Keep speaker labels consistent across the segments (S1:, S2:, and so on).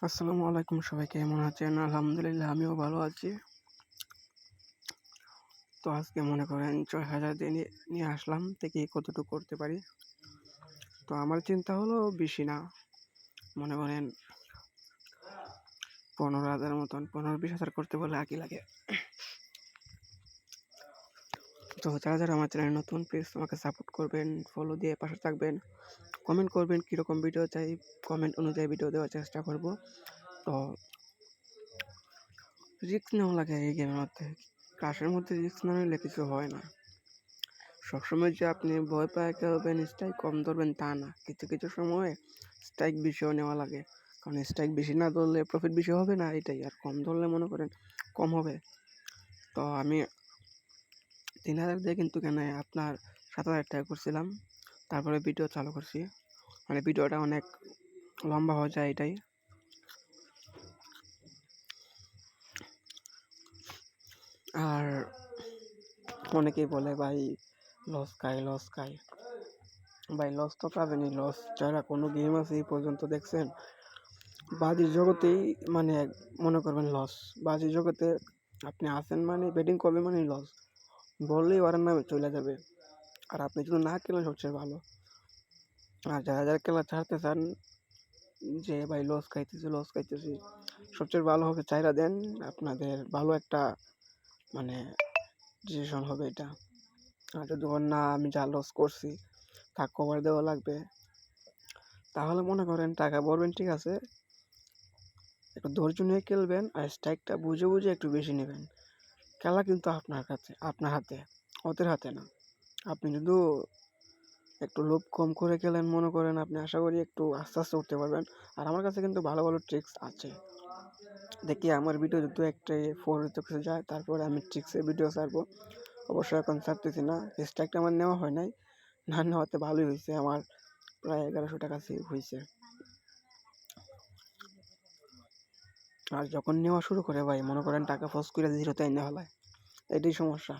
S1: আসসালামু আলাইকুম, সবাই কেমন আছেন? আলহামদুলিল্লাহ আমিও ভালো আছি। তো আজকে মনে করেন ৬,০০০ দিয়ে নিয়ে আসলাম, দেখি কতটুকু করতে পারি। তো আমার চিন্তা হলো বেশি না, মনে করেন ১৫,০০০ মতন, ১৫-২০,০০০ করতে বলে একই লাগে। তো যারা আমার চ্যানেলে নতুন, প্লিজ আমাকে সাপোর্ট করবেন, ফলো দিয়ে পাশে থাকবেন, কমেন্ট করবেন কীরকম ভিডিও চাই, কমেন্ট অনুযায়ী ভিডিও দেওয়ার চেষ্টা করব। তো রিস্ক নেওয়া লাগে এই গেমের মধ্যে, ক্রাশের মধ্যে রিস্ক না নিলে কিছু হয় না। সবসময় যে আপনি ভয় পায় খেলবেন, স্ট্রাইক কম ধরবেন তা না, কিছু কিছু সময় স্ট্রাইক বেশিও নেওয়া লাগে, কারণ স্ট্রাইক বেশি না ধরলে প্রফিট বেশি হবে না, এটাই। আর কম ধরলে মনে করেন কম হবে। তো আমি ৩,০০০ দিয়ে কিন্তু কেন আপনার ৭,০০০ টাকা করছিলাম, তারপরে ভিডিও চালু করছি, মানে ভিডিওটা অনেক লম্বা হয়ে যায় এটাই। আর অনেকেই বলে ভাই লস খাই, ভাই লস তো পাবেনই। লস ছাড়া কোনো গেম আছে এই পর্যন্ত দেখছেন? বাজির জগতেই মানে মনে করবেন লস। বাজির জগতে আপনি আসেন মানে ব্যাটিং করবেন মানে লস, বললেই ওর নামে চলে যাবে। আর আপনি যদি না খেলেন সবচেয়ে ভালো। আর যারা খেলা ছাড়তে চান, যে ভাই লস খাইতেছি, সবচেয়ে ভালো হবে চাইরা দেন, আপনাদের ভালো একটা মানে ডিসিশন হবে এটা। আর যদি না আমি যা লস করছি তা কভার দেওয়া লাগবে, তাহলে মনে করেন টাকা ভরবেন, ঠিক আছে, একটু ধৈর্য নিয়ে খেলবেন, আর স্ট্রাইকটা বুঝে বুঝে একটু বেশি নেবেন। খেলা কিন্তু আপনার কাছে, আপনার হাতে, ওদের হাতে না। আপনি যদি একটু লোভ কম করে খেলেন, মনে করেন আপনি আশা করি একটু আস্তে আস্তে উঠতে পারবেন। আর আমার কাছে কিন্তু ভালো ভালো ট্রিক্স আছে, দেখি আমার ভিডিও যদি একটা 4 যায়, তারপরে আমি ট্রিক্সের ভিডিও ছাড়বো। অবশ্যই এখন ছাড়তেছি না, স্ট্রাইকটা আমার নেওয়া হয় নাই, না নেওয়াতে ভালোই হয়েছে, আমার প্রায় ১১০০ টাকা সেভ হয়েছে। আর যখন নেওয়া শুরু করে ভাই মনে করেন টাকা ফস করে জিরোতে নেওয়া হয়, এটাই সমস্যা।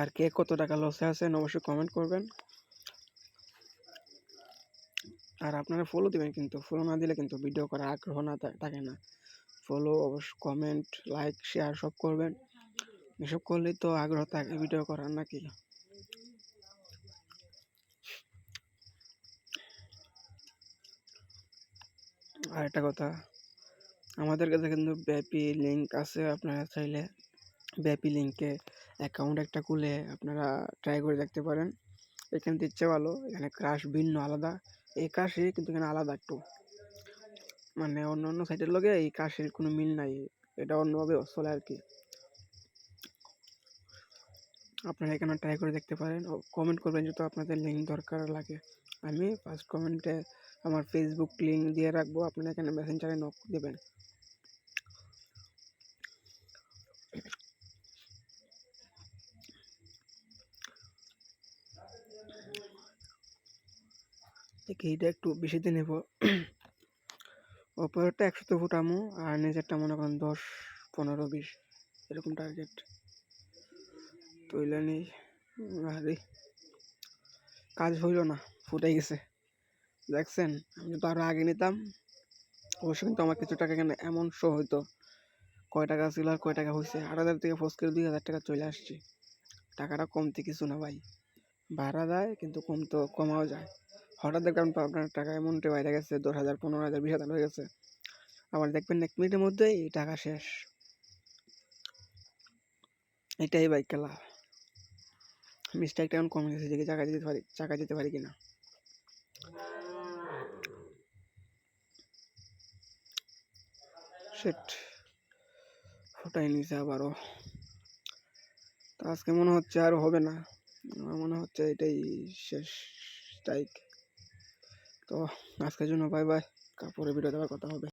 S1: আর কে কত টাকা লসে আছেন অবশ্যই কমেন্ট করবেন, আর আপনারা ফলো দিবেন, কিন্তু ফলো না দিলে কিন্তু ভিডিও করার আগ্রহ না থাকে না। ফলো অবশ্যই, কমেন্ট, লাইক, শেয়ার সব করবেন, এসব করলেই তো আগ্রহ থাকে ভিডিও করার, নাকি? আর একটা কথা, আমাদের কাছে কিন্তু ব্যাপি লিঙ্ক আছে, আপনারা চাইলে ব্যাপি লিঙ্কে অ্যাকাউন্ট একটা খুলে আপনারা ট্রাই করে দেখতে পারেন। এখানে দিচ্ছে ভালো, এখানে ক্রাশ ভিন্ন আলাদা, এই ক্রাশই কিন্তু এখানে আলাদা একটু, মানে অন্য অন্য সাইটের লগে এই ক্রাশের কোনো মিল নাই, এটা অন্যভাবে চলে আর কি। আপনারা এখানে ট্রাই করে দেখতে পারেন, কমেন্ট করবেন যদি আপনাদের লিঙ্ক দরকার লাগে। আমি ফার্স্ট কমেন্টে আমার ফেসবুক লিঙ্ক দিয়ে রাখবো, আপনারা এখানে মেসেঞ্জারে নক দেবেন। এইটা একটু বেশি দিয়ে নেব, ওপরেরটা ১০০ ফুটামো, আর নিচেরটা মনে করেন ১০, ১৫, ২০ এরকম টার্গেট তৈলে নেই। আরে কাজ হইল না, ফুটাই গেছে, দেখছেন? আমি তো আরও আগে নিতাম, অবশ্যই কিন্তু আমার কিছু টাকা এখানে এমন শো হইতো, কয় টাকা ছিল আর কয় টাকা হয়েছে। ৮,০০০ থেকে ফোর্স করে ২,০০০ টাকা চলে আসছে। টাকাটা কমতে কিছু না ভাই, বাড়া যায় কিন্তু কমাও যায়। হঠাৎ দেখবেন আপনার টাকা অ্যামাউন্টে বাইরে গেছে ১০,০০০, ১৫,০০০, ২০,০০০ হয়ে গেছে, আবার দেখবেন ১ মিনিটের মধ্যেই টাকা শেষ। এটাই ভাই খেলা। মিস্টেকটা এখন কমে গেছে, যে চাকা দিতে পারি কিনা। সেট ফোটাই নিছে আবারও, তো আজকে মনে হচ্ছে আর হবে না, আমার মনে হচ্ছে এটাই শেষ স্ট্রাইক। তো আজকের জন্য বাই বাই, কাপড়ে ভিডিও দেওয়ার কথা হবে।